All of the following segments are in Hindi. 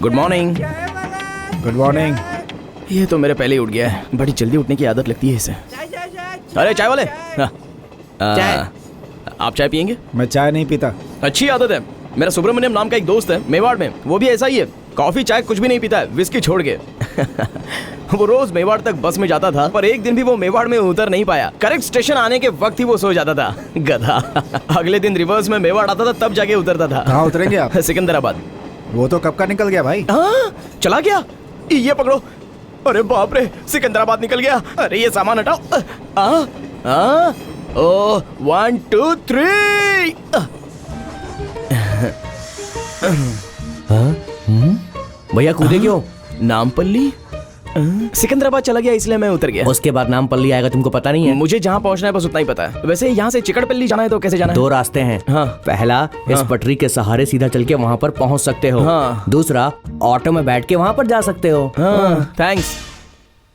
Good morning. Good morning. ये तो मेरे पहले ही उठ गया है, बड़ी जल्दी उठने की आदत लगती है इसे। अरे चाय वाले, आप चाय पियेंगे? मैं चाय नहीं पीता। अच्छी आदत है। मेरा सुब्रमण्यम नाम का एक दोस्त है मेवाड़ में, वो भी ऐसा ही है, कॉफी चाय कुछ भी नहीं पीता है, विस्की छोड़ के। वो रोज मेवाड़ तक बस में जाता था, पर एक दिन भी वो मेवाड़ में उतर नहीं पाया। करेक्ट स्टेशन आने के वक्त ही वो सो जाता था, गधा। अगले दिन रिवर्स में मेवाड़ आता था, तब जाके उतरता था। कहाँ उतरेंगे आप? सिकंदराबाद। वो तो कब का निकल गया भाई। चला गया? ये पकड़ो। अरे बाप रे, सिकंदराबाद निकल गया। अरे ये सामान हटाओ। ओ 1 2 3। भैया कूदे क्यों? नामपल्ली। सिकंदराबाद चला गया इसलिए मैं उतर गया। उसके बाद नामपल्ली आएगा, तुमको पता नहीं है? मुझे जहाँ पहुँचना है बस उतना ही पता है। वैसे यहाँ से चिकटपल्ली जाना है तो कैसे जाना है? 2 रास्ते हैं। हाँ। पहला, इस पटरी के सहारे सीधा चल के वहाँ पर पहुँच सकते हो। हाँ। दूसरा, ऑटो में बैठ के वहाँ पर जा सकते हो। हाँ, थैंक्स।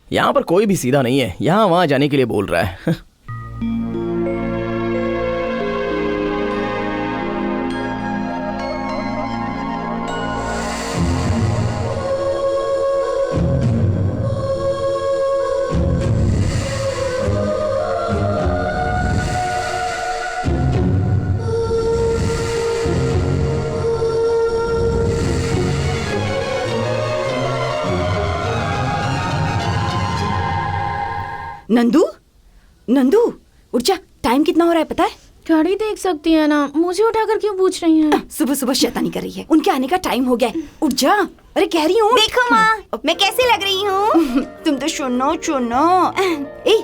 यहाँ पर कोई भी सीधा नहीं है, यहाँ वहाँ जाने के लिए बोल रहा है। नंदू, नंदू उठ जा, टाइम कितना हो रहा है पता है? घड़ी देख सकती है ना, मुझे उठाकर क्यों पूछ रही हैं? सुबह सुबह शैतानी कर रही है, उनके आने का टाइम हो गया है, उठ जा। अरे कह रही हूँ। देखो माँ, मैं कैसे लग रही हूँ? तुम तो सुनो सुनो। ए,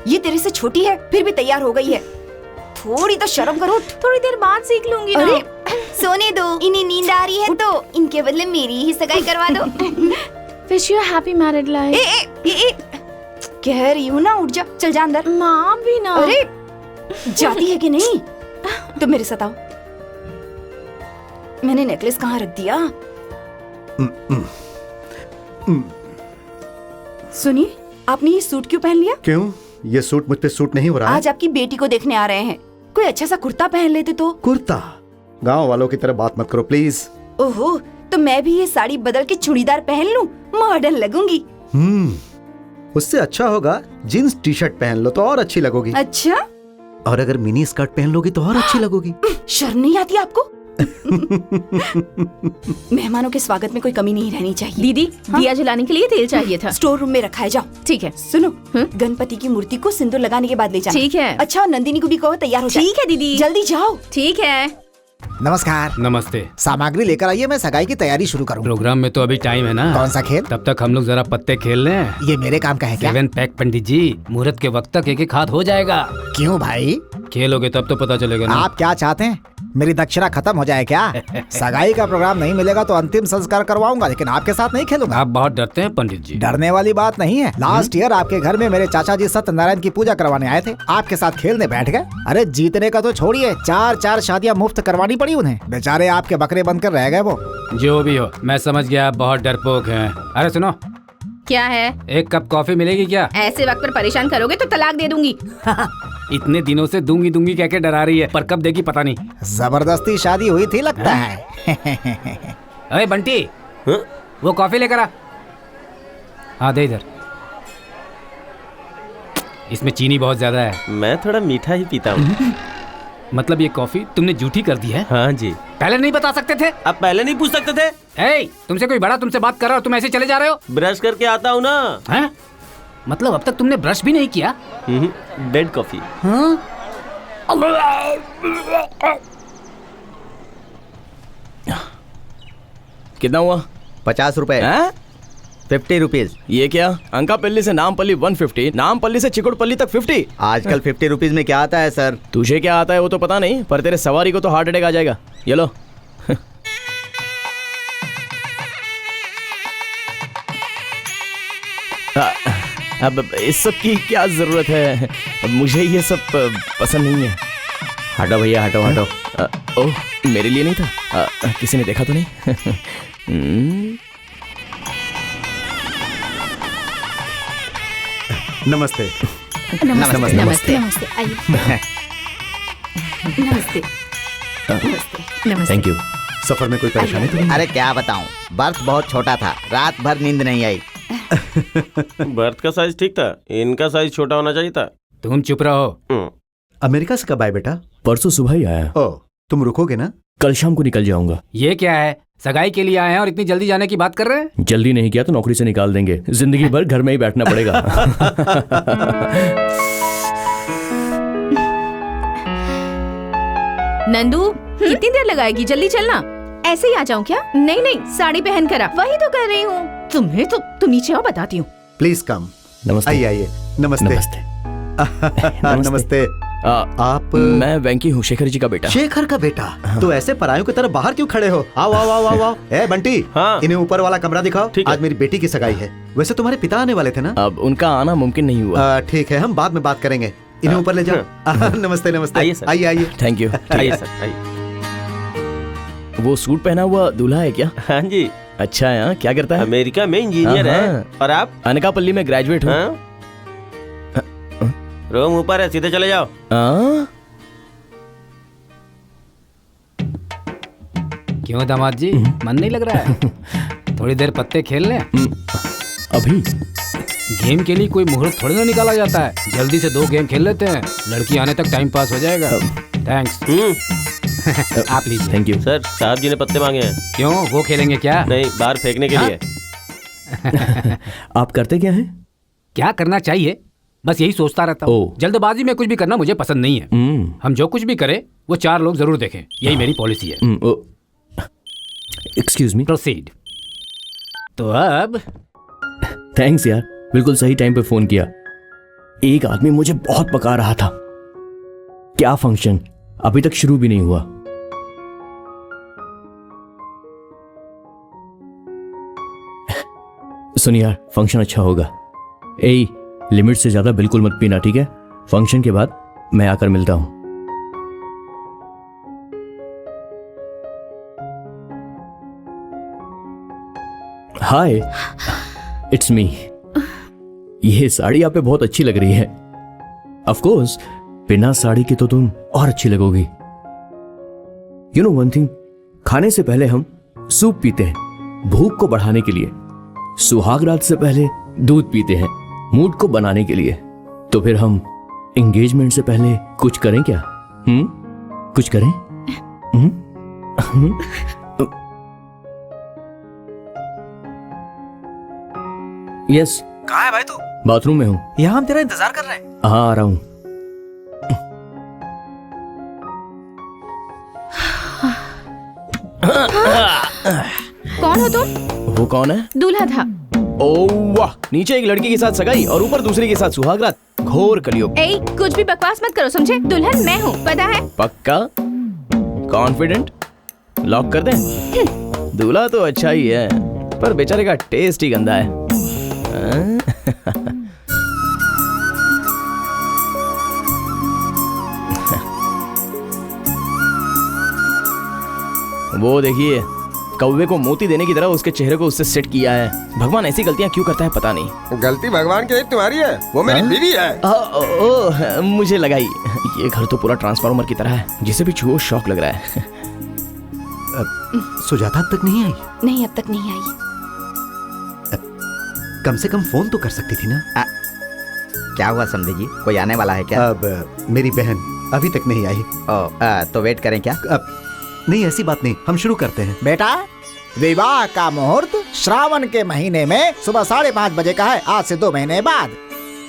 ये तेरे से छोटी है, फिर भी तैयार हो गई है, थोड़ी तो शर्म करो। थोड़ी देर बाद सीख लूंगी ना। अरे सोने दो, इन्हें नींद आ रही है तो इनके बदले मेरी ही सगाई करवा दो। Wish you happy married life. कह रही हूँ ना, उठ जा, चल जा अंदर। माँ भी ना। अरे जाती है कि नहीं? तुम मेरे साथ आओ। मैंने नेकलेस कहाँ रख दिया? सुनिए, आपने ये सूट क्यों पहन लिया? क्यों? ये सूट मुझ पे सूट नहीं हो रहा है? आज आपकी बेटी को देखने आ रहे हैं, कोई अच्छा सा कुर्ता पहन लेते तो। कुर्ता? गांव वालों की तरह बात मत करो प्लीज। ओहो, तो मैं भी ये साड़ी बदल के चूड़ीदार पहन लूं, मॉडर्न लगूंगी। उससे अच्छा होगा जीन्स टी शर्ट पहन लो तो और अच्छी लगोगी। अच्छा? और अगर मिनी स्कर्ट पहन लोगी तो और अच्छी लगोगी। शर्म नहीं आती आपको? मेहमानों के स्वागत में कोई कमी नहीं रहनी चाहिए। दीदी, दिया जलाने के लिए तेल चाहिए था। स्टोर रूम में रखा है, जाओ। ठीक है। सुनो, गणपति की मूर्ति को सिंदूर लगाने के बाद ले जाना। ठीक है। अच्छा, और नंदिनी को भी कहो तैयार हो जाए। ठीक है दीदी। जल्दी जाओ। ठीक है। नमस्कार। नमस्ते। सामग्री लेकर आइए, मैं सगाई की तैयारी शुरू करूँ। प्रोग्राम में तो अभी टाइम है ना। कौन सा खेल? तब तक हम लोग जरा पत्ते खेल लें। ये मेरे काम का है क्या? 7 पैक पंडित जी, मुहूर्त के वक्त तक एक हाथ हो जाएगा। क्यों भाई? खेलोगे तब तो पता चलेगा ना। आप क्या चाहते हैं, मेरी दक्षिणा खत्म हो जाए क्या? सगाई का प्रोग्राम नहीं मिलेगा तो अंतिम संस्कार करवाऊंगा, लेकिन आपके साथ नहीं खेलूंगा। आप बहुत डरते हैं पंडित जी। डरने वाली बात नहीं है। लास्ट ईयर आपके घर में मेरे चाचा जी सत्यनारायण की पूजा करवाने आए थे, आपके साथ खेलने बैठ गए। अरे जीतने का तो छोड़िए, 4 शादियां मुफ्त करवानी पड़ी उन्हें, बेचारे आपके बकरे बनकर रह गए वो। जो भी हो, मैं समझ गया आप बहुत डरपोक हैं। अरे सुनो, क्या है? 1 कप कॉफी मिलेगी क्या? ऐसे वक्त पर परेशान करोगे तो तलाक दे दूंगी। इतने दिनों से दूंगी दूंगी कह के डरा रही है, पर कब देगी पता नहीं। जबरदस्ती शादी हुई थी लगता है। अरे बंटी, वो कॉफी लेकर आ। हाँ दे इधर। इसमें चीनी बहुत ज्यादा है। मैं थोड़ा मीठा ही पीता हूँ। मतलब ये कॉफी तुमने जूठी कर दी है? हाँ जी। पहले नहीं बता सकते थे? आप पहले नहीं पूछ सकते थे? तुमसे कोई बड़ा तुमसे बात कर रहा हो, तुम ऐसे चले जा रहे हो? ब्रश करके आता हूँ ना। हैं? मतलब अब तक तुमने ब्रश भी नहीं किया? Bed coffee. हाँ? कितना हुआ? 50 रुपए। 50 रुपीज। ये क्या? अंकापल्ली से नामपल्ली 150, नामपल्ली से चिकुटपल्ली तक 50। आजकल 50 रुपीज में क्या आता है सर? तुझे क्या आता है वो तो पता नहीं, पर तेरे सवारी को तो हार्ट अटैक आ जाएगा। ये लो। अब इस सब की क्या जरूरत है? मुझे ये सब पसंद नहीं है। हटो भैया, हटो हटो। ओह, मेरे लिए नहीं था। किसी ने देखा तो नहीं? नमस्ते। नमस्ते। नमस्ते। आइए। नमस्ते। नमस्ते। Thank you. सफर में कोई परेशानी तो नहीं? अरे क्या बताऊं, बर्थ बहुत छोटा था, रात भर नींद नहीं आई। बर्थ का साइज ठीक था, इनका साइज छोटा होना चाहिए था। तुम चुप रहो। अमेरिका से कब आए बेटा? परसों सुबह ही आया। ओ, तुम रुकोगे ना? कल शाम को निकल जाऊंगा। ये क्या है, सगाई के लिए आए हैं और इतनी जल्दी जाने की बात कर रहे हैं? जल्दी नहीं किया तो नौकरी से निकाल देंगे, जिंदगी भर घर में ही बैठना पड़ेगा। नंदू कितनी देर लगाएगी, जल्दी चलना। ऐसे ही आ जाऊं क्या? नहीं नहीं, साड़ी पहन कर आ। वही तो कर रही हूँ। तुम्हें तो तुम नीचे आओ, बताती हूँ। Please come. नमस्ते। आइए आइए। नमस्ते। नमस्ते। नमस्ते। आप मैं वेंकी हूँ, शेखर जी का बेटा। शेखर का बेटा? तो ऐसे परायों की तरह बाहर क्यों खड़े हो? आओ आओ आओ आओ आओ। ए बंटी, हाँ। इन्हें ऊपर वाला कमरा दिखाओ। ठीक है। आज मेरी बेटी की सगाई है। वैसे तुम्हारे पिता आने वाले थे ना? अब उनका आना मुमकिन नहीं हुआ। ठीक है, हम बाद में बात करेंगे। इन्हें ऊपर ले जाओ। नमस्ते नमस्ते। आइए सर। आइए आइए। Thank you. आइए सर, आइए। वो सूट पहना हुआ दूल्हा है क्या? हाँ जी, अच्छा है। हाँ, क्या करता है? अमेरिका में इंजीनियर है। हाँ। और आप? अनकापल्ली में ग्रेजुएट हूँ। हाँ? रूम ऊपर है, सीधे चले जाओ। हाँ? क्यों दामाद जी, मन नहीं लग रहा है? थोड़ी देर पत्ते खेल लें। अभी गेम के लिए कोई मुहूर्त थोड़ी ना निकाला जाता है। जल्दी से 2 गेम खेल लेते हैं, लड़की आने तक टाइम पास हो जाएगा। थैंक्स। आप लीजिए। Thank you. सर, साहब जी ने पत्ते मांगे हैं। क्यों, वो खेलेंगे क्या? नहीं, बाहर फेंकने के हाँ? लिए। आप करते क्या हैं? क्या करना चाहिए, बस यही सोचता रहता हूँ। ओह। जल्दबाजी में कुछ भी करना मुझे पसंद नहीं है। हम जो कुछ भी करें वो 4 लोग जरूर देखें, यही मेरी पॉलिसी है। Excuse me. प्रोसीड। तो अब थैंक्स यार, बिल्कुल सही टाइम पे फोन किया। एक आदमी मुझे बहुत पका रहा था। क्या फंक्शन अभी तक शुरू भी नहीं हुआ। सुन यार, फंक्शन अच्छा होगा। ए, लिमिट से ज्यादा बिल्कुल मत पीना, ठीक है? फंक्शन के बाद मैं आकर मिलता हूं। हाय, इट्स मी। ये साड़ी आप पे बहुत अच्छी लग रही है। ऑफ कोर्स, बिना साड़ी के तो तुम और अच्छी लगोगी। यू नो वन थिंग, खाने से पहले हम सूप पीते हैं भूख को बढ़ाने के लिए। सुहाग रात से पहले दूध पीते हैं मूड को बनाने के लिए। तो फिर हम एंगेजमेंट से पहले कुछ करें क्या? कुछ करें? यस। कहाँ है भाई तू? बाथरूम में हूँ। यहाँ हम तेरा इंतजार कर रहे हैं। हाँ, आ रहा हूँ। कौन हो तुम? वो कौन है? दूल्हा था। ओ वाह, नीचे एक लड़की के साथ सगाई और ऊपर दूसरे के साथ सुहागरात। घोर कलयुग। ए, कुछ भी बकवास मत करो, समझे? दुल्हन मैं हूँ, पता है? पक्का? कॉन्फिडेंट? लॉक कर दें? दूल्हा तो अच्छा ही है, पर बेचारे का टेस्ट ही गंदा है। वो देखिए, कौवे को मोती देने की तरह उसके चेहरे को उससे सेट किया है। भगवान ऐसी गलतियां क्यों करता है पता नहीं। गलती भगवान की तुम्हारी है, वो मेरी बीवी है। मुझे लगा ही ये घर तो पूरा ट्रांसफार्मर की तरह है, जिसे भी छुओ शौक लग रहा है। सुजाता अब तक नहीं आई? नहीं, अब तक नहीं आई। कम से कम फोन तो कर सकती थी ना। क्या हुआ समझे जी, कोई आने वाला है क्या? अब मेरी बहन अभी तक नहीं आई। तो वेट करें क्या? अब नहीं, ऐसी बात नहीं, हम शुरू करते हैं। बेटा, विवाह का मुहूर्त श्रावण के महीने में सुबह 5:30 बजे का है, आज से 2 महीने बाद।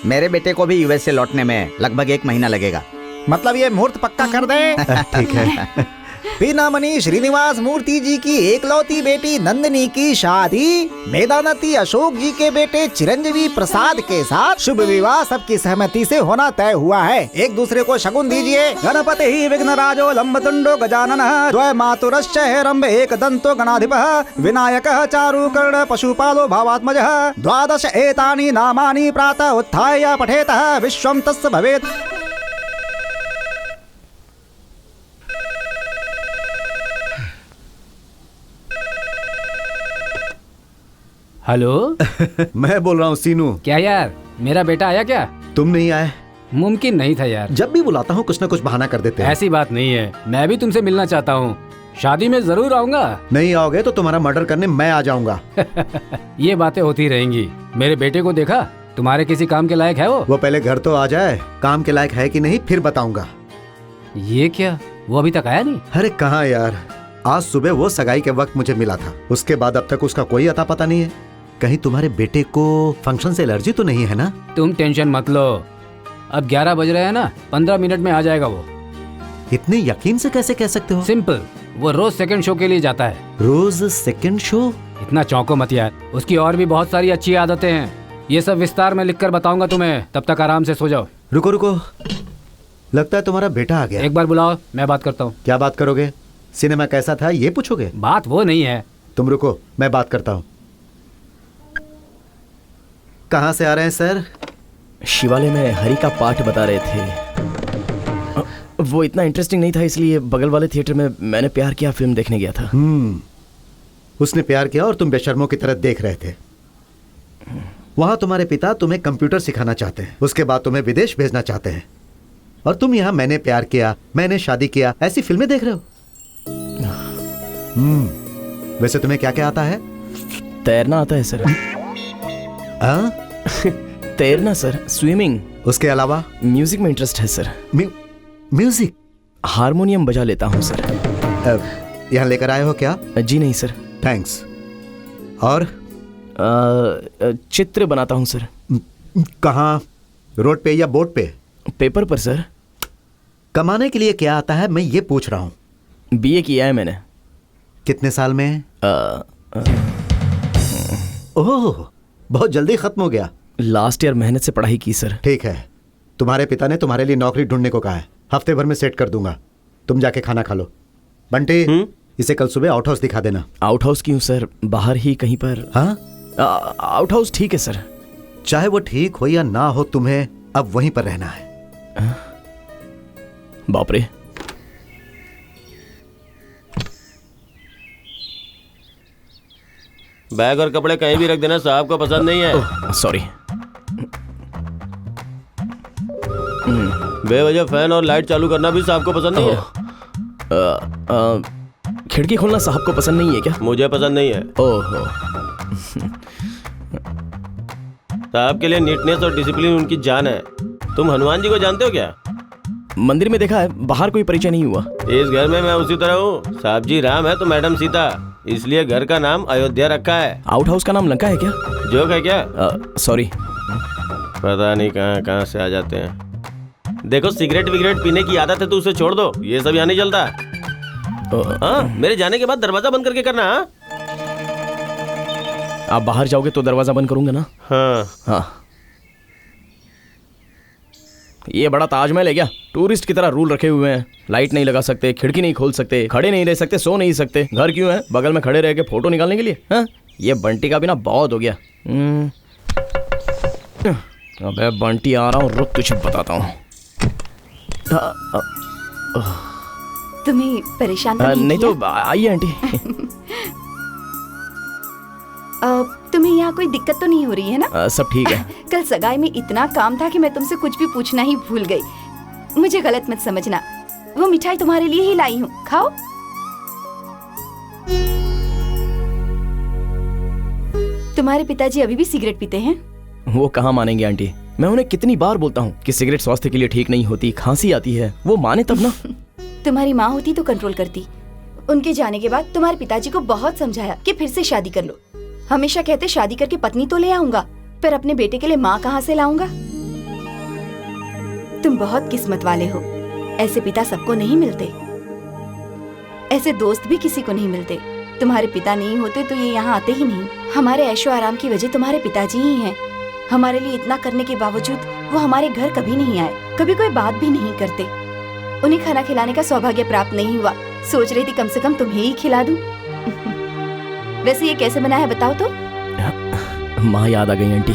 मेरे बेटे को भी यूएस से लौटने में लगभग 1 महीना लगेगा। मतलब ये मुहूर्त पक्का कर दे। ठीक है। पीनामणि श्रीनिवास मूर्ति जी की एकलौती बेटी नंदिनी की शादी वेदानती अशोक जी के बेटे चिरंजीवी प्रसाद के साथ शुभ विवाह सबकी सहमति से होना तय हुआ है। एक दूसरे को शगुन दीजिए। गणपति ही विघ्नराजो लंबतुंडो गजाननः द्वय मातुरश्च हेरंब एक दंतो गणाधिपः विनायकः चारुकर्ण पशुपालो भावात्मजः 12 एतानि नामानि प्रातः उत्थाय पठेतः विश्वं तस्य भवेत्। हेलो। मैं बोल रहा हूँ सीनू। क्या यार, मेरा बेटा आया क्या? तुम नहीं आए मुमकिन नहीं था यार। जब भी बुलाता हूँ कुछ ना कुछ बहाना कर देते हैं। ऐसी बात नहीं है, मैं भी तुमसे मिलना चाहता हूँ। शादी में जरूर आऊंगा। नहीं आओगे तो तुम्हारा मर्डर करने मैं आ जाऊंगा। ये बातें होती रहेंगी। मेरे बेटे को देखा, तुम्हारे किसी काम के लायक है वो? वो पहले घर तो आ जाए, काम के लायक है कि नहीं फिर बताऊंगा। ये क्या, वो अभी तक आया नहीं? अरे कहाँ यार, आज सुबह वो सगाई के वक्त मुझे मिला था, उसके बाद अब तक उसका कोई अता पता नहीं है। कहीं तुम्हारे बेटे को फंक्शन से एलर्जी तो नहीं है ना? तुम टेंशन मत लो, अब 11 बज रहे हैं ना, 15 मिनट में आ जाएगा वो। इतने यकीन से कैसे कह सकते हो? सिंपल, वो रोज सेकंड शो के लिए जाता है। रोज सेकंड शो? इतना चौंको मत यार, उसकी और भी बहुत सारी अच्छी आदतें हैं। ये सब विस्तार में लिखकर बताऊंगा तुम्हें, तब तक आराम से सो जाओ। रुको रुको, लगता है तुम्हारा बेटा आ गया। एक बार बुलाओ, मैं बात करता हूँ। क्या बात करोगे? सिनेमा कैसा था ये पूछोगे? बात वो नहीं है। तुम रुको, मैं बात करता हूँ। कहाँ से आ रहे हैं सर? शिवालय में हरि का पाठ बता रहे थे। वो इतना इंटरेस्टिंग नहीं था, इसलिए बगल वाले थिएटर में मैंने प्यार किया फिल्म देखने गया था। उसने प्यार किया और तुम बेशर्मों की तरह देख रहे थे। वहां तुम्हारे पिता तुम्हें कंप्यूटर सिखाना चाहते हैं, उसके बाद तुम्हें विदेश भेजना चाहते हैं, और तुम यहाँ मैंने प्यार किया, मैंने शादी किया ऐसी फिल्में देख रहे हो। वैसे तुम्हें क्या क्या आता है? तैरना आता है सर। तैरना सर, स्विमिंग। उसके अलावा? म्यूजिक में इंटरेस्ट है सर। म्यूजिक? हारमोनियम बजा लेता हूँ सर। यहाँ लेकर आए हो क्या? जी नहीं सर। थैंक्स। और? चित्र बनाता हूँ सर। कहाँ? रोड पे या बोर्ड पे? पेपर पर सर। कमाने के लिए क्या आता है मैं ये पूछ रहा हूँ। बीए किया है मैंने। कितने साल में? ओह, बहुत जल्दी खत्म हो गया। लास्ट ईयर मेहनत से पढ़ाई की सर। ठीक है, तुम्हारे पिता ने तुम्हारे लिए नौकरी ढूंढने को कहा है, हफ्ते भर में सेट कर दूंगा। तुम जाके खाना खा लो। बंटी, इसे कल सुबह आउट हाउस दिखा देना। आउट हाउस क्यों सर? बाहर ही कहीं पर। हाँ, आउट हाउस ठीक है सर। चाहे वो ठीक हो या ना हो, तुम्हें अब वहीं पर रहना है। बाप रे। बैग और कपड़े कहीं भी रख देना, साहब को पसंद नहीं है। सॉरी। बेवजह फैन और लाइट चालू करना भी साहब को पसंद नहीं है। खिड़की खोलना साहब को पसंद नहीं है क्या? मुझे पसंद नहीं है। ओहो। साहब के लिए नीटनेस और डिसिप्लिन उनकी जान है। तुम हनुमान जी को जानते हो क्या? मंदिर में देखा है, बाहर कोई परिचय नहीं हुआ। इस घर में मैं उसी तरह हूँ। साहब जी राम है तो मैडम सीता, इसलिए घर का नाम अयोध्या रखा है। आउट हाउस का नाम लंका है क्या? जोक है क्या? सॉरी। पता नहीं कहाँ कहाँ से आ जाते हैं। देखो, सिगरेट विगरेट पीने की आदत है तो उसे छोड़ दो, ये सब यहाँ नहीं चलता। हाँ, मेरे जाने के बाद दरवाजा बंद करके करना। हाँ? आप बाहर जाओगे तो दरवाजा बंद करूंगा ना? हाँ। ये बड़ा ताजमहल है क्या? टूरिस्ट की तरह रूल रखे हुए हैं। लाइट नहीं लगा सकते, खिड़की नहीं खोल सकते, खड़े नहीं रह सकते, सो नहीं सकते। घर क्यों है? बगल में खड़े रह के फोटो निकालने के लिए। हाँ? ये बंटी का भी ना बहुत हो गया। अबे बंटी आ रहा हूँ, रुक तुझे बताता हूँ। तुम्हें परेशान नहीं तो आइए आंटी। तुम्हें यहाँ कोई दिक्कत तो नहीं हो रही है ना? सब ठीक है। कल सगाई में इतना काम था कि मैं तुमसे कुछ भी पूछना ही भूल गई। मुझे गलत मत समझना। वो मिठाई तुम्हारे लिए ही लाई हूँ, खाओ। तुम्हारे पिताजी अभी भी सिगरेट पीते हैं? वो कहाँ मानेंगे आंटी। मैं उन्हें कितनी बार बोलता हूँ कि सिगरेट स्वास्थ्य के लिए ठीक नहीं होती, खांसी आती है। वो माने तब ना। तुम्हारी माँ होती तो कंट्रोल करती। उनके जाने के बाद तुम्हारे पिताजी को बहुत समझाया कि फिर से शादी कर लो। हमेशा कहते शादी करके पत्नी तो ले आऊंगा, पर अपने बेटे के लिए माँ कहाँ से लाऊंगा। तुम बहुत किस्मत वाले हो। ऐसे पिता सबको नहीं मिलते, ऐसे दोस्त भी किसी को नहीं मिलते। तुम्हारे पिता नहीं होते तो ये यहाँ आते ही नहीं। हमारे ऐशो आराम की वजह तुम्हारे पिताजी ही हैं। हमारे लिए इतना करने के बावजूद वो हमारे घर कभी नहीं आए, कभी कोई बात भी नहीं करते। उन्हें खाना खिलाने का सौभाग्य प्राप्त नहीं हुआ। सोच रही थी कम से कम तुम्हें ही खिला दूं। वैसे ये कैसे बना है बताओ तो? माँ याद आ गई आंटी।